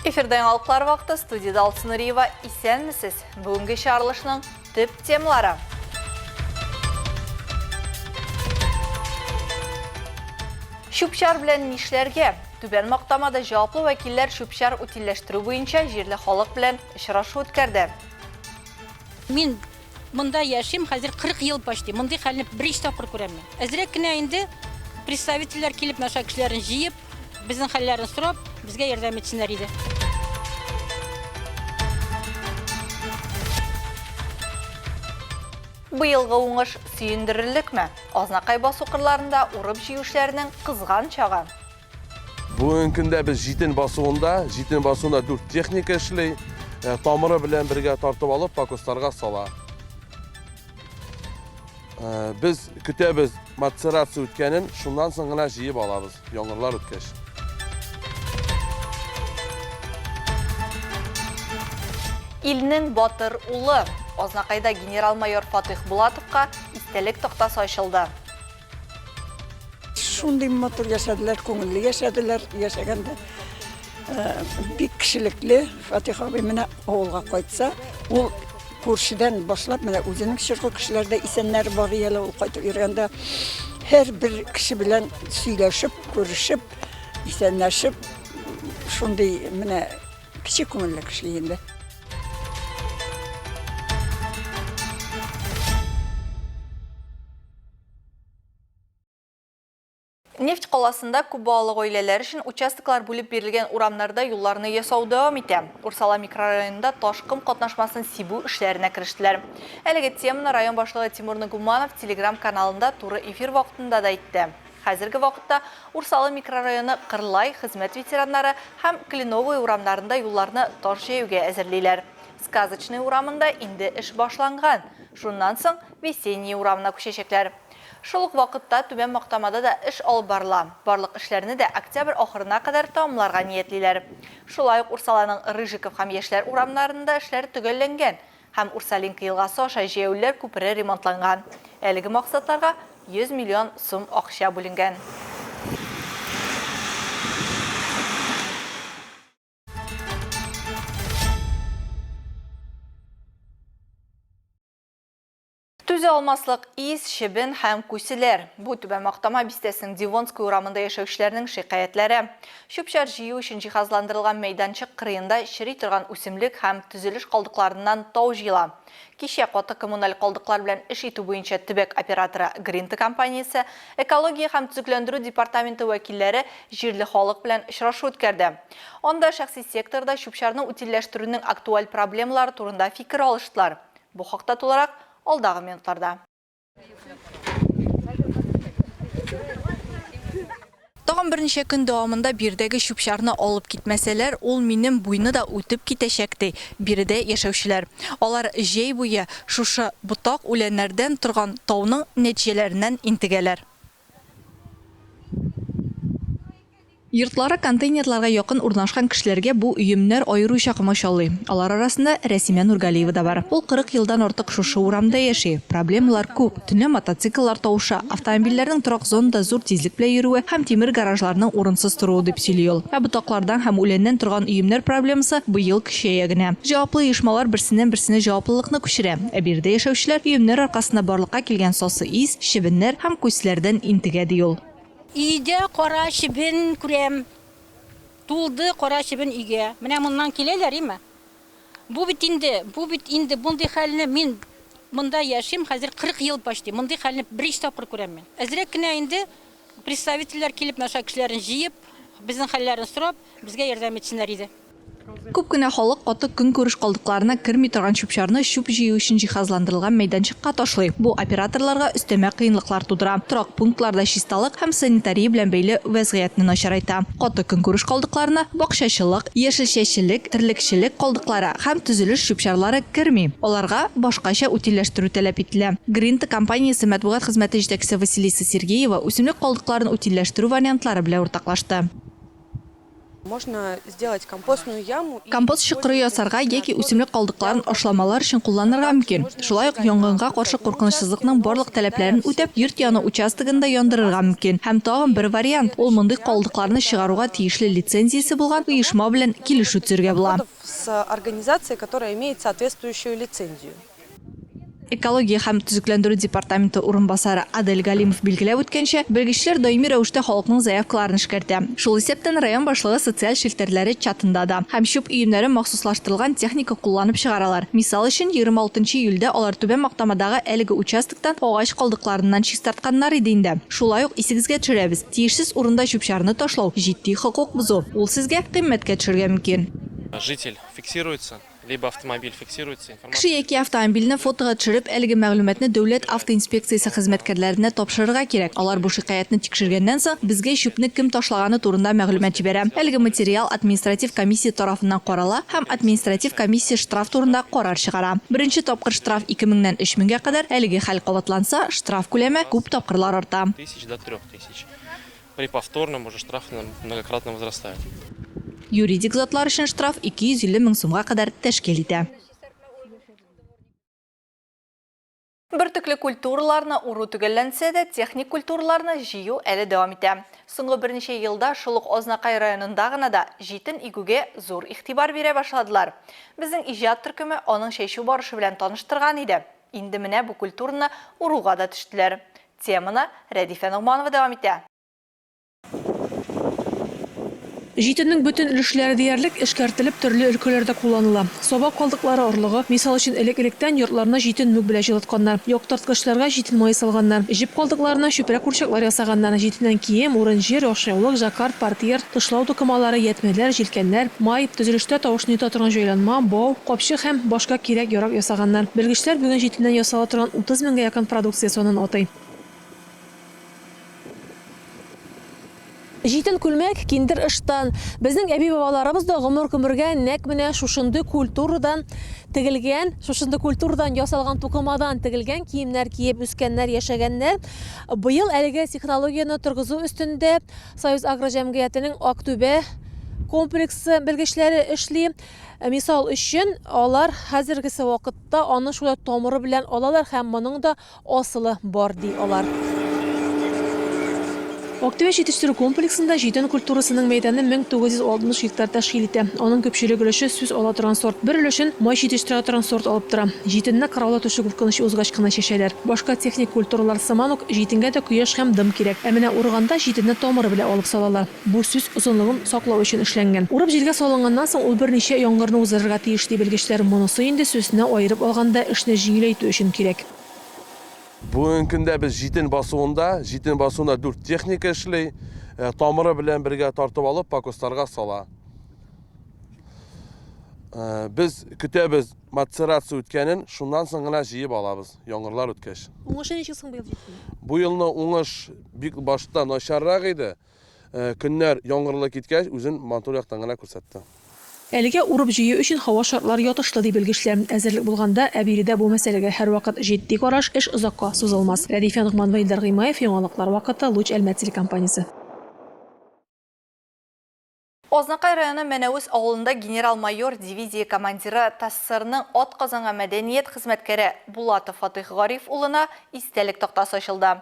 Эфирден алқылар вақты студияда Алсын Риева исәнмісіз. Бүгінгі шарылышының төп темалары. Шүпшар білән нишләргә? Түбән мақтамада жауаплы вәкилләр шүпшар утилләштерү буенча җирле халык белән очрашу үткәрде. Мин монда яшим, хәзер 40 ел почти. Мондый хәлне беренче тапкыр күрәм. Әзрәк кенә инде представительләр килеп наша кешеләрен җыеп, безнең хәлләрен сорап, безгә ярдәм итсеннәр иде. Быелгы уңыш сөендерерлікме? Азнакай басу кырларында урып җыючыларның кызган чагы. Бүгенге көндә без җитен басуында 4 техника эшли, тамыры белән бергә тартып алып покустарга сала. Без көтәбез мацерация үткәнен, шуннан соң гына җыеп алабыз, яңгырлар үткәч. Илнең батыр улы Азнакайда генерал-майор Фатих Булатовка истәлек тактасы ачылды. Шундый мотор яшәделәр, күңелле яшәделәр, яшәгәндә бик кешелекле. Фатих абый менә авылга кайтса, ул күршедән башлап менә үзенең чиркы кешеләрдә исәннәр бар ялы, ул кайтып йөргәндә һәр бер кеше белән сөйләшеп, күрешеп, исәнләшеп, шундый менә кичек күңелле кеше инде. Нефть қаласында күп балалы гаиләләр өчен участоклар бүлеп бирелгән урамнарда юлларны ясау дәвам итә. Урсала микрорайонында ташкын катнашмасын сибу эшләренә керештеләр. Әлеге теманы район башлыгы Тимур Нугуманов телеграм каналында туры эфир вакытында да әйтте. Хәзерге вакытта Урсала микрорайоны Кырлай хезмәт ветераннары һәм Клиновый урамнарында юлларны таш җәюгә әзерлиләр. Сказочный урамында инде эш башланган. Шуннан соң Весенний урамына күчәчәкләр. Шул ук вакытта Түбән Мактамада да эш алып барыла. Барлык эшләрне дә октябрь ахырына кадәр тәмамларга ниятлиләр. Шулай ук Урсаланың Рыжиков һәм Яшьләр урамнарында эшләр төгәлләнгән һәм Урсалинка елгасы аша җәяүләр күпере ремонтланган. Әлеге максатларга 100 миллион сум акча бүленгән. Түзе алмаслык ис, шибен һәм күселәр. Бу Түбән Мактама бистәсенең Дивонская урамында яшәүчеләрнең шикаятьләре. Шүпшәр җыю өчен җиһазландырылган мәйданчык кырыенда чыри торган үсемлек һәм төзелеш калдыкларыннан тау җыела. Кичә каты коммуналь калдыклар белән эш итү буенча төбәк операторы Гринта компаниясе, экология һәм төзекләндерү департаменты вәкилләре җирле халык белән очрашу үткәрде. Анда шәхси секторда шүпшәрне утилләштерүнең актуаль проблемалары турында фикер алыштылар. Бу хакта тулырак алдағы минутларда. Тагын берничә көн дәвамында бирдәге шүпшәрне алып китмәсәләр, ул минем буйны да үтеп китәчәк ди биредә яшәүчеләр. Алар җәй буе шушы ботак үләннәрдән торган тауның нәтиҗәләреннән интегәләр. Йортлары контейнерларга якын урнашкан кешеләргә бу өемнәр аеруча комачаулый. Алар арасында Рәсимә Нургалиева да бар. Ул 40 елдан артык шушы урамда яши. Проблемалар күп. Төнлә мотоцикллар тавышы, автомобильләрнең торак зонада зур тизлек белән йөрүе һәм тимер гаражларның урынсыз торуы дип сөйли ул. Ботаклардан һәм үләннән торган өемнәр проблемасы быел көчәя генә. Җаваплы оешмалар берсеннән-берсенә җаваплылыкны күчерә. Ә биредә яшәүчеләр өемнәр аркасында барлыкка килгән сасы ис, шибеннәр һәм күсләрдән интегә ди ул. Өйдә кара шибен күрәм. Тулды кара шибен өйгә. Менә моннан киләләр име? Бу бит инде бундый хәлне мин монда яшим, хәзер 40 ел почти. Мондый хәлне беренче тапкыр күрәм мин. Әзрәк кенә инде представительләр килеп наша кешеләрен җыеп, безнең хәлләрен сорап, безгә ярдәм итсеннәр иде. Күп кенә халык каты көн күреш калдыкларына керми торган шүпшәрне шүп җыю өчен җиһазландырылган мәйданчыкка ташлый. Бу операторларга өстәмә кыенлыклар тудыра. Торак пунктларда чисталык һәм санитария белән бәйле вазгыятьне начарайта. Каты көн күреш калдыкларына бакчачылык, яшелчәчелек, терлекчелек калдыклары һәм төзелеш шүпшәрләре керми. Аларга башкача утилләштерү таләп ителә. Гринта компаниясе матбугат хезмәте җитәкчесе Василиса Сергеева үсемлек калдыкларын утилләштерү вариантлары белән уртаклашты. Можно сделать компостную яму. Компост чокыры ясарга яки үсемлек калдыкларын ашламалар өчен кулланырга мөмкин. Шулай ук янгынга каршы куркынычсызлыкның барлык таләпләрен үтәп, йорт яны участогында яндырырга мөмкин. Һәм тагын бер вариант, ул мондый калдыкларны чыгаруга тиешле лицензиясе булган оешма белән килешү төзергә була. С организацией, которая имеет соответствующую лицензию. Экология һәм төзекләндерү департаменты урынбасары Адель Галимов билгеләп үткәнчә, белгечләр даими рәвештә халыкның заявкаларын эшкәртә. Шул исәптән район башлыгы социаль шелтәрләре чатында да һәм чүп өемнәре махсуслаштырылган техника кулланып чыгаралар. Мисал өчен 26 июльдә алар Түбән Мактамадагы әлеге участоктан агач калдыкларыннан чистартканнар иде инде. Шулай ук исегезгә төшерәбез. Тиешсез урында чүп-чарны ташлау җитди хокук бозу. Ул сезгә кыйммәткә төшәргә мөмкин. Житель фиксируется, либо автомобиль фиксируется. Кеше яки автомобильне фотога төшереп, әлеге мәгълүматны дәүләт автоинспекциясе хезмәткәрләренә тапшырырга кирәк. Алар бу шикаятны тикшергәннән соң безгә чүпне кем ташлаганы турында мәгълүмат җибәрә. Әлеге материал административ комиссия тарафыннан карала һәм административ комиссия штраф турында карар чыгара. Беренче тапкыр штраф 2000-нән 3000-гә кадәр, әлеге хәл кабатланса, штраф күләме күп тапкырлар арта. 1000 до 3000. При повторном уже штраф многократно возрастает. Юридик затлар өчен штраф 250 мең сумга кадәр тәшкил итә. Бертөкле культураларны уру төгәлләнсә дә, техник культураларны җыю әле дәвам итә. Соңгы берничә елда шул ук Азнакай районында гына да җитен игүгә зур игътибар бирә башладылар. Безнең иҗат төркеме аның чәчү барышы белән таныштырган иде. Инде менә бу культураны уруга да төштеләр. Теманы Рәдифә Нугманова дәвам итә. Җитеннең бөтен өлешләре диярлек эшкәртелеп төрле өлкәләрдә кулланыла. Соба калдыклары орлыгы, мисал өчен элек-электән йортларына җитен мүк белән җылытканнар, яктырткычларга җитен май салганнар, җип калдыкларына чүпрәк курчаклар ясаганнар, җитеннән кием, урын җир, ашъяулык, жаккард, портьер, тышлау докымалары, ятмәләр, җилкәннәр, май, төзелештә тавышны ята торган җайланма, бау, капчык һәм башка кирәк ярак ясаганнар. Белгечләр бүген җитеннән ясала торган 30 меңгә якын продукция сонын атый. Җитен күлмәк киндер ыштан. Безнең әби-бабаларыбыз да гомер-гомергә нәкъ менә шушындый культурадан тегелгән, шушындый культурадан ясалган тукымадан тегелгән киемнәр киеп үскәннәр, яшәгәннәр. Быел әлеге технологияны торгызу өстендә Союз агроҗәмгыятенең Актүбә комплексы белгечләре эшли. Мисал өчен, алар хәзергесе вакытта аны шулай тамыры белән алалар һәм моның да асылы бар ди алар. Актүбә җитештерү комплексында җитен культурасының мәйданы 1960 гектар тәшкил итә. Аның күпчелек өлеше сүз ала торган сорт. Бер өлешен май җитештерә торган сорт алып тора. Җитенне караулы төшү куркыныч узгач кына чәчәләр. Башка техник культуралар сыман ук җитенгә дә кояш һәм дым кирәк. Ә менә урганда җитенне тамыры белән алып салалар. Бу сүз озынлыгын саклау өчен эшләнгән. Урып җиргә салынганнан соң ул берничә яңгырны узарга тиеш ди белгечләр. Монысы инде сүзне аерып алганда эшне җиңеләйтү өчен кирәк. Бүгенге көндә без җитен басуында 4 техника эшли, тамыры белән бергә тартып алып покустарга сала. Без көтәбез мацерация үткәнен, шуннан соң гына җыеп алабыз, яңгырлар үткәч. Уңышы ничек соң быел җитен? Бу елны уңыш бик башта начаррак иде. Көннәр яңгырлы киткәч, үзен матур яктан гына күрсәтте. Әлегә урып җыю өчен һава шартлары ятышлы ди белгечләр. Әзерлек булганда әбиридә бу мәсьәләгә һәрвакыт җитди караш, эш озакка сузылмас. Рәдифә Нугманова, Илдар Гыймаев, Яңалыклар вакыты, Луч Әлмәт телекомпаниясе. Азнакай районы Мәнәүз авылында генерал-майор дивизия командиры ТАССРның атказанга мәдәният хезмәткәре Булатов Фатих Гариф улына истәлек тактасы ачылды.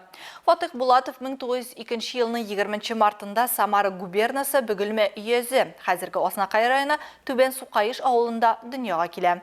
Фатих Булатов 1902 елның 20 мартында Самара губернасы Бөгелмә өязе, хәзерге Азнакай районы Түбән Сукаеш авылында дөньяга килә.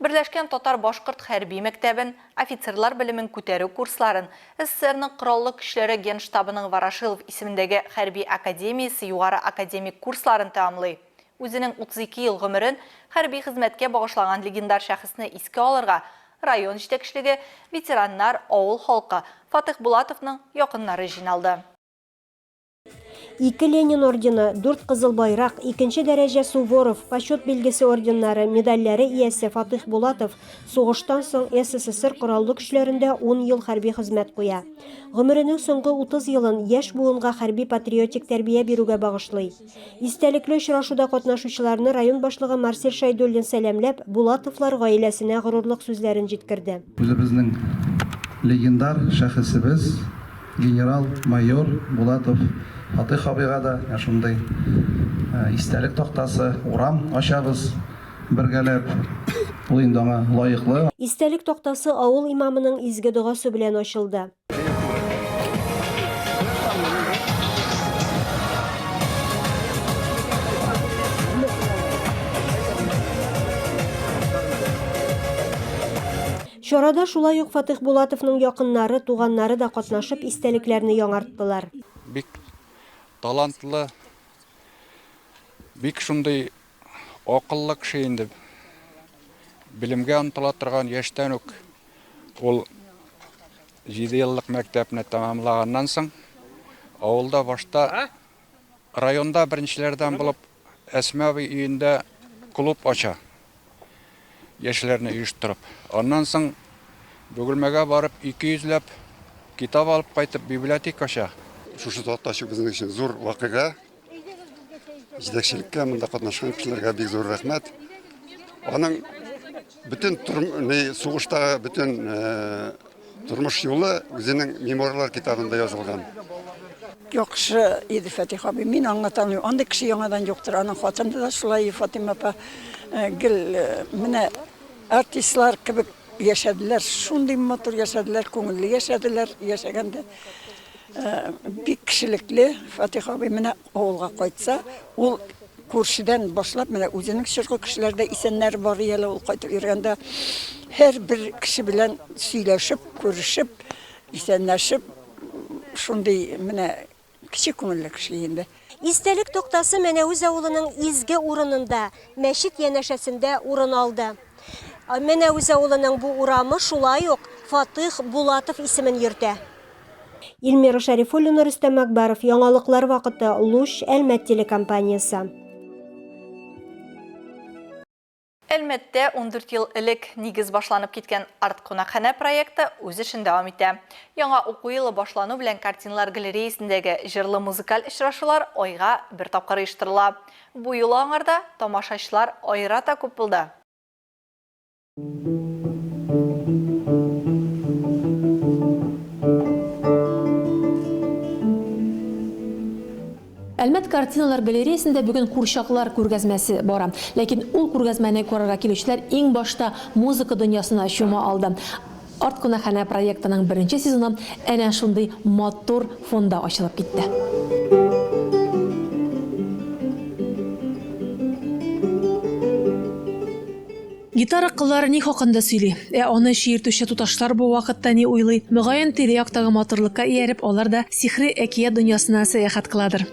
Берләшкән татар-башкорт хәрби мәктәбен, офицерлар белемен күтәрү курсларын, СССРның кораллы көчләре генштабының Ворошилов исемендәге хәрби академиясе югары академик курсларын тамамлый. Үзенең 32 ел гомерен хәрби хезмәткә багышлаган легендар шәхесне искә алырга район җитәкчелеге, ветераннар, авыл халкы Фатих Булатовның якыннары җыйналды. 2 Ленин ордены, 4 Кызыл байрак, 2 дәрәҗә Суворов, почет белгесе орденнары, медальләре иясе Фатих Булатов сугыштан соң СССР кораллы көчләрендә 10 ел хәрби хезмәт куя. Гомеренең соңгы 30 елын яшь буынга хәрби патриотик тәрбия бирүгә багышлый. Истәлекле очрашуда катнашучыларны район башлыгы Марсель Шайдуллин сәламләп, Булатовлар гаиләсенә горурлык сүзләрен җиткерде. Үзебезнең легендар шәхесебез генерал-майор Булатов Фатих абыйга да шундай истәлек тактасы, урам ачабыз бергәләп. Ул инде аңа лаеклы. Истәлек тоқтасы авыл имамының изге дұғасы белән ачылды. Чарада шулай ук Фатих Булатовның якыннары, туганнары да катнашып истәлекләрне яңарттылар. Бик талантлы, бик шундай акыллы кеше инде. Билимгә омтыла торган яшьтән үк ул 7 еллык мәктәпне тәмамлаганнан соң авылда башта районда беренчеләрдән булып Әсмә абый өендә клуб ача. Яшьләрне оештырып. Аннан соң Бөгелмәгә барып 200ләп китап алып кайтып библиотека ача. Шушы такташы безнең өчен зур вакыйга. Җитәкчелеккә монда катнашкан кешеләргә бик зур рәхмәт. Аның bütün сугыштагы bütün тормыш юлы үзенең мемуарлар китабында язылган. Яхшы иде Фатих абый. Мин аңлатам, анда кеше яңадан юктыр. Аның хатында да шулай Фатима апа гел менә артистлар кебек яшәделәр. Шундый матур яшәделәр, күңелле яшәделәр, яшәгәндә бик кешелекле. Фатих абый менә авылга кайтса, ул күршедән башлап менә үзенең чыргы кешеләрдә исәннәр бар ялы, ул кайтып йөргәндә һәр бер кеше белән сөйләшеп, күрешеп, исәнләшеп, шундый менә кичә күңелле кеше инде. Истәлек тоқтасы Мәнәүз авылының изге урынында, мәчет янәшәсендә урын алды. Мәнәүз авылының бу урамы шулай ук Фатих Булатов исемен йөртә. Илмира Шәрифуллина, Рөстәм Әкбәров, яңалыклар вакыты, Луш, Әлмәт телекомпаниясы. Әлмәттә 14 ел элек нигез башланып киткән арт кунакханә проекты үз эшен дәвам итә. Яңа уку елы башлану белән картиналар галереясендәге җырлы музыкаль очрашулар айга бер тапкыр оештырыла. Бу юлы аңарда тамашачылар аерата күп булды. Әлмәт картиналар галереясында бүген курчаклар күргәзмәсе бара. Ләкин ул күргәзмәне карарга килүчеләр иң башта музыка дөньясына чума алды. Арт кунакханә проектының беренче сезоны әнә шундый матур фонда ачылып китте. Гитара кыллары ни хакында сөйли? Аны шиертүче туташлар бу вакытта ни уйлый? Мөгаен тирә-яктагы матурлыкка ияреп, алар да сихри әкият дөньясына сәяхәт кыладыр.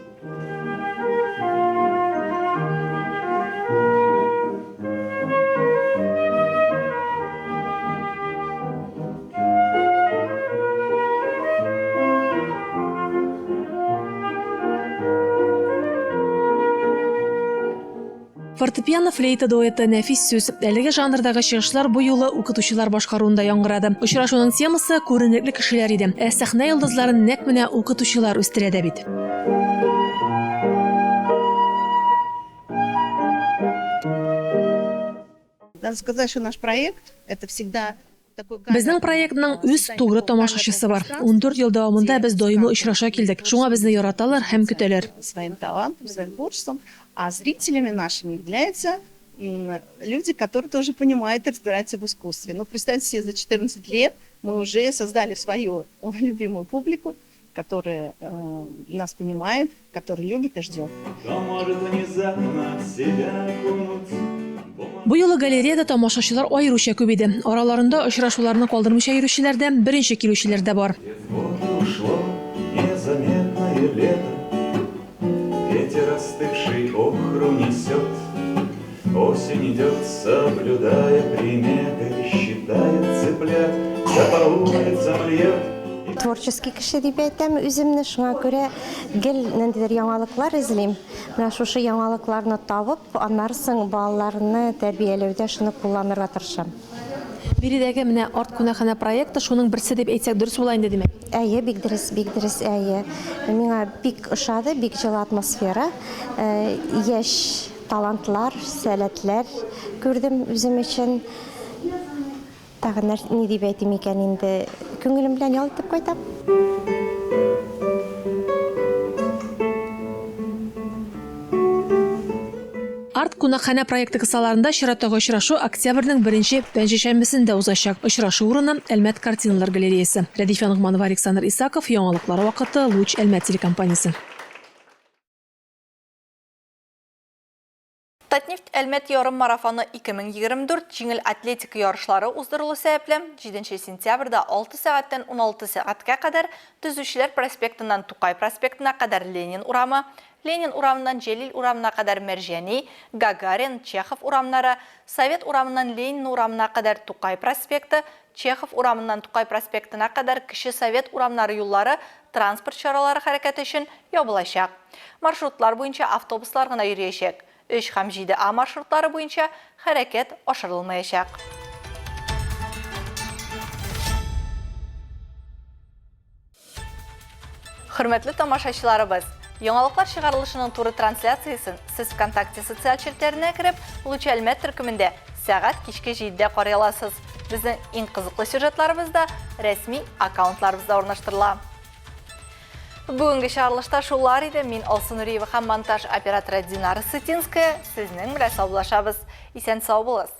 Фортепиано флейта дуэты нәфис сүз. Әлеге жанрдагы чыгышлар бу юлы укытучылар башкаруында яңгырады. Очрашуның темасы күренекле кешеләр иде. Сәхнә йолдызларын нәкъ менә укытучылар үстерә дә бит. Надо сказать, что наш проект это всегда Безнең проектның үз тугры тамашачысы бар. 14 ел дәвамында без даими очраша килдек. Шуңа безне яраталар һәм көтәләр. Своим талантом, своим творчеством, а зрителями нашими являются люди, которые тоже понимают и разбираются в искусстве. Ну, представьте себе, за 14 лет мы уже создали свою любимую публику, которая нас понимает, которая любит и ждет. Бу юлы галереяда тамашачылар аеруча күп иде. Араларында очрашуларны калдырмыйча йөрүчеләрдән беренче килүчеләр дә бар. Ветер остывший охру несет, осень идет, соблюдая приметы, считает цыплят, да по улицам льет. Творческий кеше дип әйтәм үземне, шуңа күрә гел нендидер яңалыклар эзлим. Менә шушы яңалыкларны табып, аннан соң балаларны тәрбияләүдә шуны кулланырга тырышам. Биредәге менә арт кунакханә проекты шуның берсе дип әйтсәк дөрес була инде димәк. Әйе, бик дөрес, әйе. Миңа бик ошады, бик җылы атмосфера. Яшь талантлар, сәләтләр күрдем үзем өчен. Тагын ни дип әйтим икән инде, күңелем белән ялтып кайтам. Арт кунакхана проекты кысаларында чираттагы очрашу октябрьнең 1-нче пәнҗешәмбесендә узачак. Очрашу урыны Әлмәт картиналар галереясы. Рәдифә Нугманова, Александр Исаков, яңалыклар вакыты, Луч Әлмәт телекомпаниясе. Татнефть Әлмәт ярым марафоны 2024 жеңіл атлетика ярышлары уздырылу сәбәпле 7 сентябрьдә 6 сәгатьтән 16 сәгатькә кадәр Төзүчеләр проспектыннан Тукай проспектына кадәр Ленин урамы, Ленин урамынан Җәлил урамына кадәр Мәрҗәни, Гагарин, Чехов урамнары, Совет урамынан Ленин урамына кадәр Тукай проспекты, Чехов урамынан Тукай проспектына кадәр Кече Совет урамнары юллары транспорт чаралары хәрәкәте өчен ябылачак. Маршрутлар буенча автобуслар гына йөриячәк. 3 һәм 7А маршрутлары буенча хәрәкәт ашырылмаячак. Хөрмәтле тамашачыларыбыз, яңалыклар чыгарылышының туры трансляциясын сез ВКонтакте социаль челтәренә кереп, Луч Әлмәт төркемендә сәгать кичке 7дә карый аласыз. Безнең иң кызыклы сюжетларыбыз да рәсми аккаунтларыбызда урнаштырыла. Бүгінгі чыгарылышта шулар иде. Мин Алсу Нуриева һәм монтаж операторы Динара Сытинская. Сезнең белән саулашабыз. Исән сау булыгыз.